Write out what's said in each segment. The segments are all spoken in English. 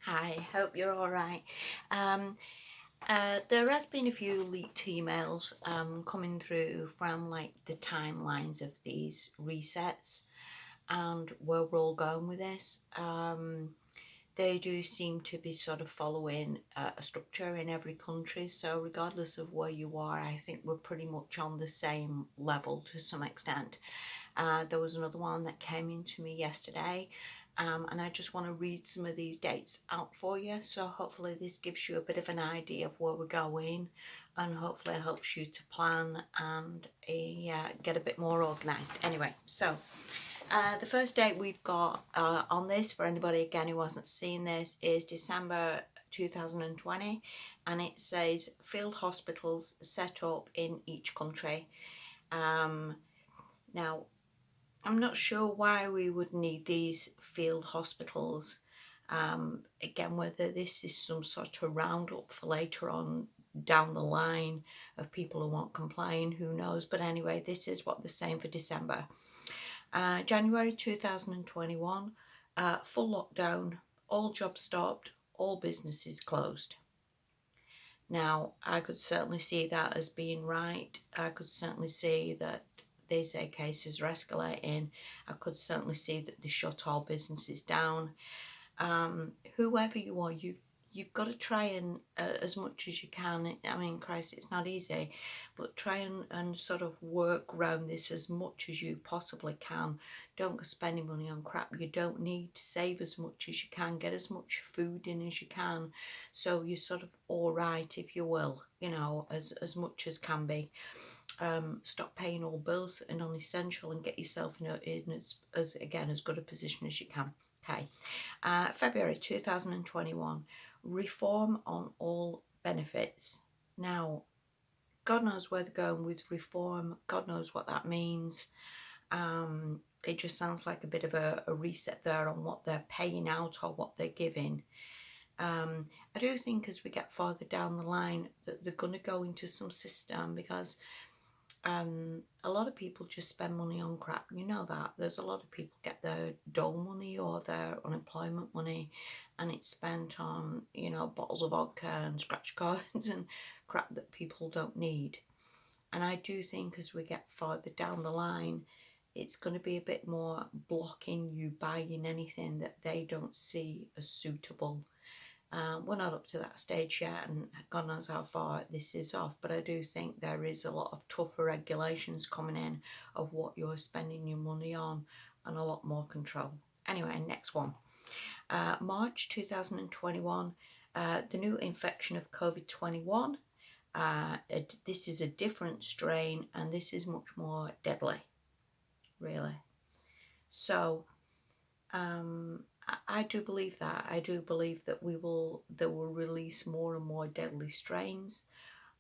Hi, hope you're all right. Um, there has been a few leaked emails coming through from like the timelines of these resets and where we're all going with this. They do seem to be sort of following a structure in every country. So regardless of where you are, I think we're pretty much on the same level to some extent. There was another one that came into me yesterday, and I just want to read some of these dates out for you. So hopefully this gives you a bit of an idea of where we're going, and hopefully it helps you to plan and get a bit more organised. Anyway, so the first date we've got on this, for anybody again who hasn't seen this, is December 2020, and it says field hospitals set up in each country. Now, I'm not sure why we would need these field hospitals. Again, whether this is some sort of roundup for later on down the line of people who won't complain, who knows. But anyway, this is what they're saying for December. January 2021, full lockdown, all jobs stopped, all businesses closed. Now, I could certainly see that as being right. I could certainly see that they say cases are escalating. I could certainly see that they shut all businesses down. Whoever you are, you've got to try and as much as you can. I mean, Christ, it's not easy, but try and sort of work around this as much as you possibly can. Don't go spending money on crap you don't need. Save as much as you can. Get as much food in as you can, so you're sort of all right, if you will. You know, as much as can be. Stop paying all bills and non-essential, and get yourself in as again as good a position as you can. Okay. February 2021, reform on all benefits. Now, God knows where they're going with reform. God knows what that means. It just sounds like a bit of a reset there on what they're paying out or what they're giving. I do think as we get farther down the line that they're going to go into some system, because a lot of people just spend money on crap. You know that. There's a lot of people get their dole money or their unemployment money, and it's spent on, bottles of vodka and scratch cards and crap that people don't need. And I do think as we get farther down the line, it's going to be a bit more blocking you buying anything that they don't see as suitable. We're not up to that stage yet, and God knows how far this is off, but I do think there is a lot of tougher regulations coming in of what you're spending your money on, and a lot more control. Anyway, next one. March 2021, the new infection of COVID-21. This is a different strain, and this is much more deadly, really. So, I do believe that. I do believe that they will release more and more deadly strains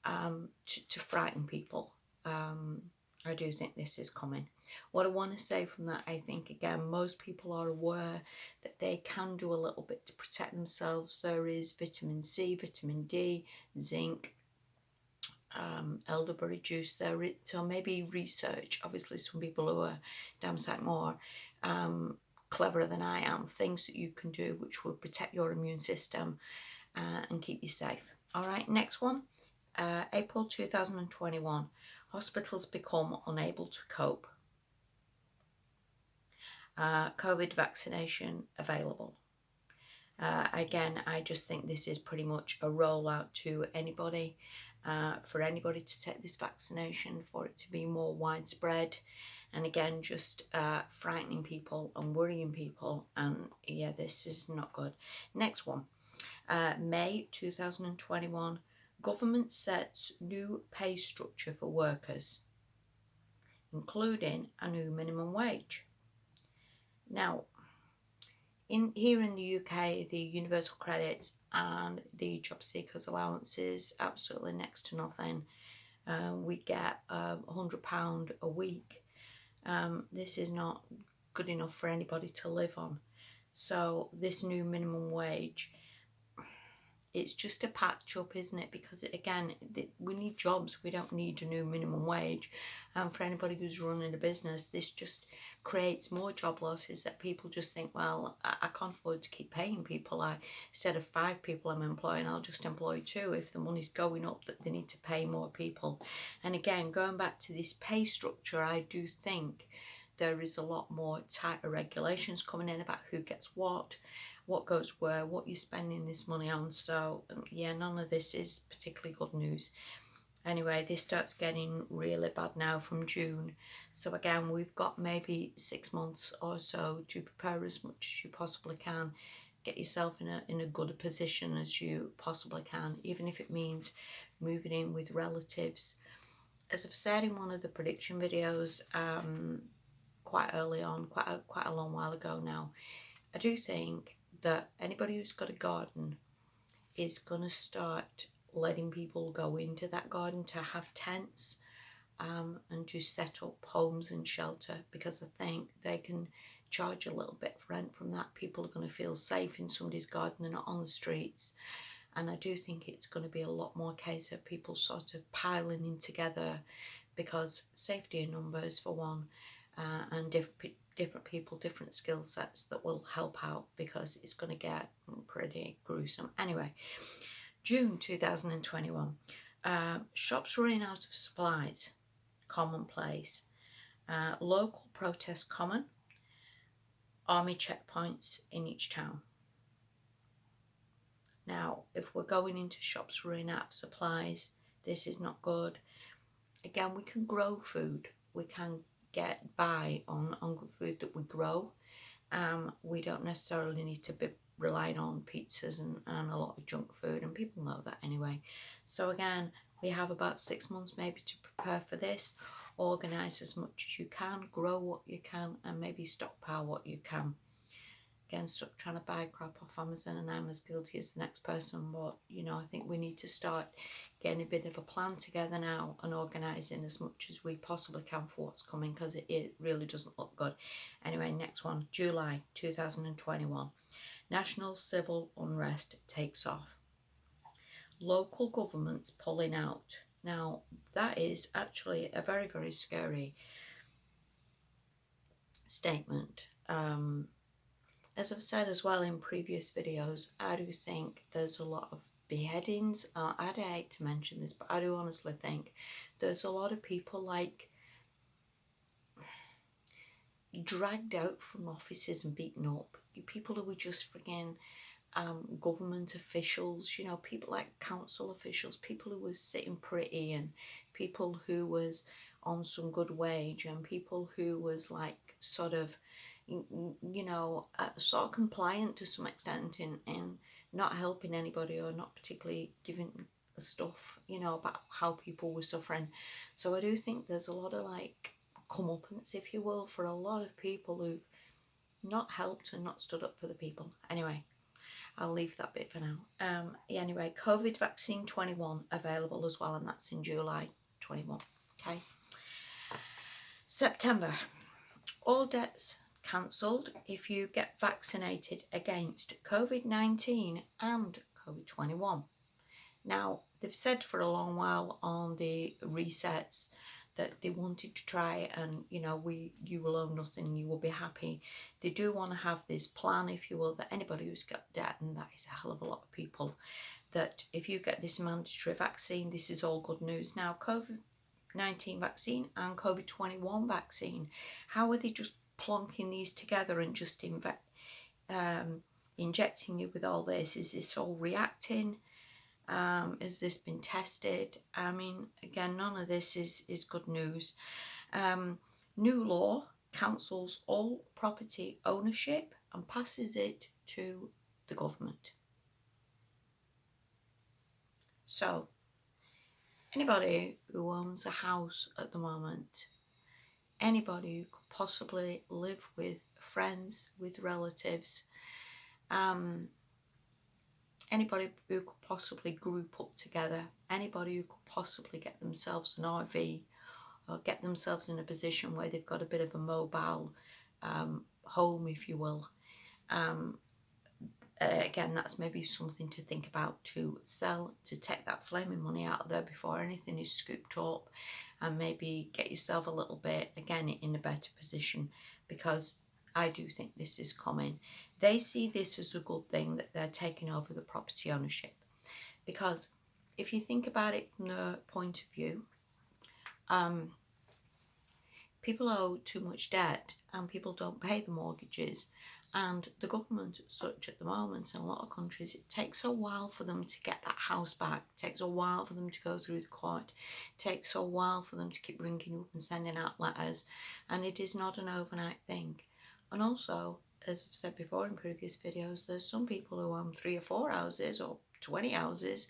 to frighten people. I do think this is coming. What I want to say from that, I think again, most people are aware that they can do a little bit to protect themselves. There is vitamin C, vitamin D, zinc, elderberry juice there. So maybe research. Obviously, some people who are damn sight more cleverer than I am, things that you can do which will protect your immune system and keep you safe. All right, next one. April 2021, hospitals become unable to cope. COVID vaccination available. Again, I just think this is pretty much a rollout to anybody, for anybody to take this vaccination, for it to be more widespread. And again, just frightening people and worrying people. And yeah, this is not good. Next one. May 2021, government sets new pay structure for workers, including a new minimum wage. Now, here in the UK, the universal credits and the job seekers allowances absolutely next to nothing. We get £100 a week. This is not good enough for anybody to live on. So this new minimum wage, it's just a patch up, isn't it? Because again, we need jobs. We don't need a new minimum wage. And for anybody who's running a business, this just creates more job losses, that people just think, well, I can't afford to keep paying people. Instead of 5 people I'm employing, I'll just employ 2 if the money's going up, that they need to pay more people. And again, going back to this pay structure, I do think there is a lot more tighter regulations coming in about who gets what goes where, what you're spending this money on. So yeah, none of this is particularly good news. Anyway, this starts getting really bad now from June. So again, we've got maybe 6 months or so to prepare as much as you possibly can. Get yourself in a good position as you possibly can, even if it means moving in with relatives. As I've said in one of the prediction videos, quite early on, quite a long while ago now, I do think that anybody who's got a garden is going to start letting people go into that garden to have tents, and to set up homes and shelter, because I think they can charge a little bit of rent from that. People are going to feel safe in somebody's garden and not on the streets. And I do think it's going to be a lot more case of people sort of piling in together, because safety in numbers for one, and different people, different skill sets that will help out, because it's going to get pretty gruesome. Anyway, June 2021, shops running out of supplies, commonplace. Local protests common, army checkpoints in each town. Now, if we're going into shops running out of supplies, this is not good. Again, we can grow food. We can get by on food that we grow. We don't necessarily need to be relying on pizzas and a lot of junk food, and people know that anyway. So again, we have about 6 months maybe to prepare for this. Organise as much as you can, grow what you can, and maybe stockpile what you can. Again, stop trying to buy crap off Amazon, and I'm as guilty as the next person, but I think we need to start getting a bit of a plan together now and organising as much as we possibly can for what's coming, because it really doesn't look good. Anyway, next one, July 2021. National civil unrest takes off. Local governments pulling out. Now, that is actually a very, very scary statement. As I've said as well in previous videos, I do think there's a lot of beheadings. I'd hate to mention this, but I do honestly think there's a lot of people dragged out from offices and beaten up. People who were just frigging government officials, people like council officials, people who was sitting pretty, and people who was on some good wage, and people who was like sort of sort of compliant to some extent in not helping anybody, or not particularly giving stuff about how people were suffering. So I do think there's a lot of comeuppance, if you will, for a lot of people who've not helped and not stood up for the people. Anyway, I'll leave that bit for now. Anyway, COVID vaccine 21 available as well, and that's in July 21. Okay. September, all debts cancelled if you get vaccinated against COVID-19 and COVID-21. Now, they've said for a long while on the resets that they wanted to try and, you will owe nothing and you will be happy. They do want to have this plan, if you will, that anybody who's got debt, and that is a hell of a lot of people, that if you get this mandatory vaccine, this is all good news. Now, COVID-19 vaccine and COVID-21 vaccine, how are they just plonking these together and just injecting you with all this? Is this all reacting? Has this been tested? I mean, again, none of this is good news. New law cancels all property ownership and passes it to the government. So, anybody who owns a house at the moment, anybody who could possibly live with friends, with relatives, anybody who could possibly group up together, anybody who could possibly get themselves an RV, or get themselves in a position where they've got a bit of a mobile home, if you will. again, that's maybe something to think about, to sell, to take that flaming money out of there before anything is scooped up, and maybe get yourself a little bit, again, in a better position, because I do think this is coming. They see this as a good thing, that they're taking over the property ownership, because if you think about it from the point of view, people owe too much debt and people don't pay the mortgages, and the government as such at the moment in a lot of countries, it takes a while for them to get that house back, it takes a while for them to go through the court, it takes a while for them to keep ringing up and sending out letters, and it is not an overnight thing. And also, as I've said before in previous videos, there's some people who own 3 or 4 houses or 20 houses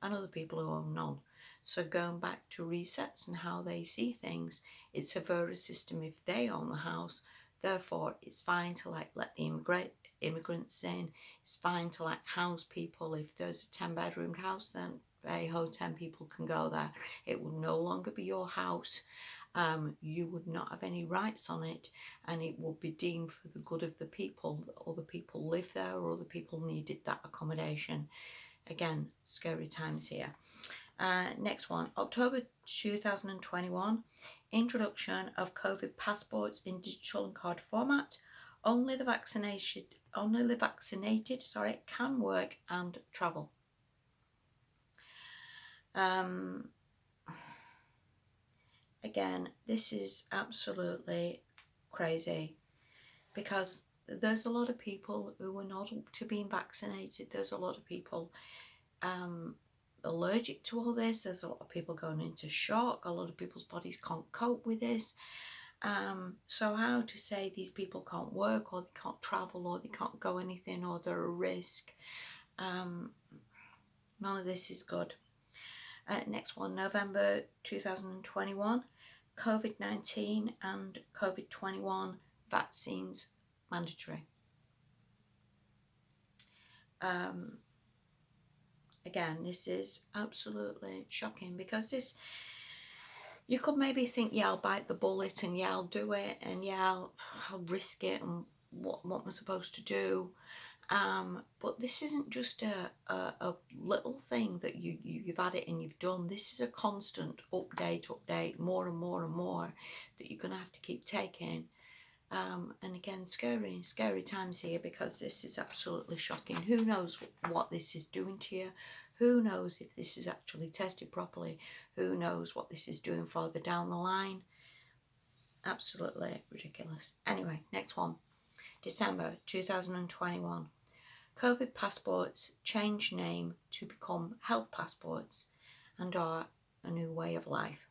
and other people who own none. So going back to resets and how they see things, it's a voter system if they own the house. Therefore, it's fine to let the immigrants in. It's fine to house people. If there's a 10-bedroom house, then hey ho, 10 people can go there. It will no longer be your house. You would not have any rights on it, and it will be deemed for the good of the people. Other people live there, or other people needed that accommodation. Again, scary times here. Next one, October 2021, introduction of COVID passports in digital and card format. Only the vaccinated can work and travel. Again, this is absolutely crazy, because there's a lot of people who are not up to being vaccinated. There's a lot of people allergic to all this. There's a lot of people going into shock. A lot of people's bodies can't cope with this. So how to say these people can't work, or they can't travel, or they can't go anything, or they're a risk? None of this is good. Next one, November 2021, COVID-19 and COVID-21 vaccines mandatory. Again, this is absolutely shocking, because this, you could maybe think, yeah, I'll bite the bullet, and yeah, I'll do it, and yeah, I'll risk it, and what am I supposed to do? But this isn't just a little thing that you've had it and you've done. This is a constant update, more and more and more, that you're going to have to keep taking. And again, scary times here, because this is absolutely shocking. Who knows what this is doing to you? Who knows if this is actually tested properly? Who knows what this is doing further down the line? Absolutely ridiculous. Anyway, next one, December 2021. COVID passports change name to become health passports and are a new way of life.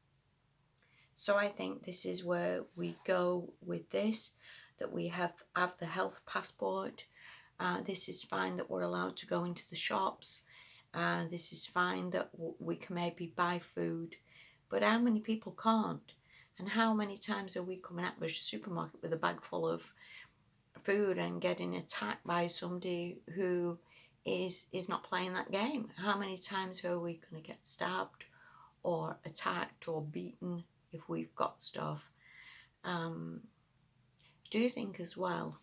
So I think this is where we go with this, that we have the health passport. This is fine that we're allowed to go into the shops. This is fine that we can maybe buy food. But how many people can't? And how many times are we coming out of a supermarket with a bag full of food and getting attacked by somebody who is not playing that game? How many times are we going to get stabbed or attacked or beaten if we've got stuff? Do you think as well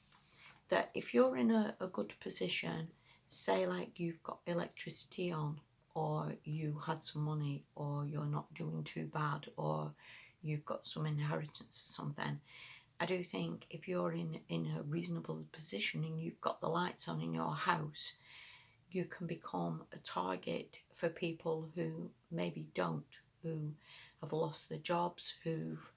that if you're in a good position, say like you've got electricity on, or you had some money, or you're not doing too bad, or you've got some inheritance or something, I do think if you're in a reasonable position and you've got the lights on in your house, you can become a target for people who maybe don't, who have lost their jobs, who've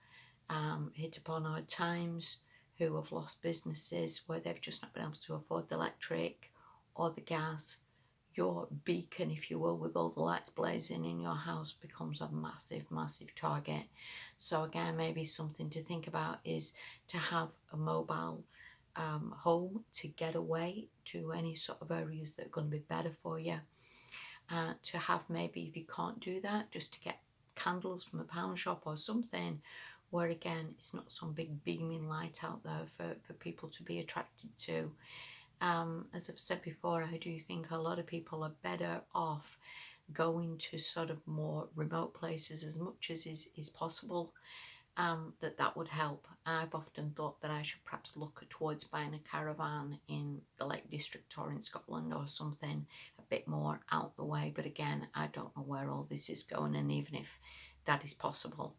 hit upon hard times, who have lost businesses where they've just not been able to afford the electric or the gas. Your beacon, if you will, with all the lights blazing in your house, becomes a massive target. So again, maybe something to think about is to have a mobile home to get away to any sort of areas that are going to be better for you. To have, maybe if you can't do that, just to get candles from a pound shop or something, where again it's not some big beaming light out there for people to be attracted to. As I've said before, I do think a lot of people are better off going to sort of more remote places as much as is possible. that would help. I've often thought that I should perhaps look towards buying a caravan in the Lake District or in Scotland or something a bit more out the way, but again, I don't know where all this is going, and even if that is possible.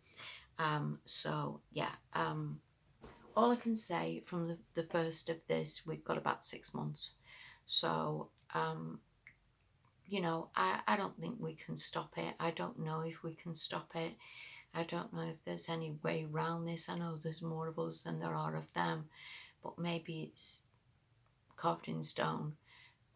So yeah, all I can say from the first of this, we've got about 6 months. So you know, I don't think we can stop it. I don't know if we can stop it. I don't know if there's any way around this. I know there's more of us than there are of them, but maybe it's carved in stone.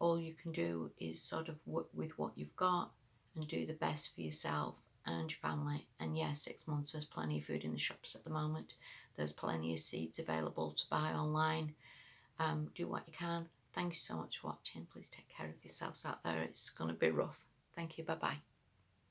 All you can do is sort of work with what you've got and do the best for yourself and your family. And yeah, 6 months, there's plenty of food in the shops at the moment. There's plenty of seeds available to buy online. Do what you can. Thank you so much for watching. Please take care of yourselves out there. It's going to be rough. Thank you. Bye bye.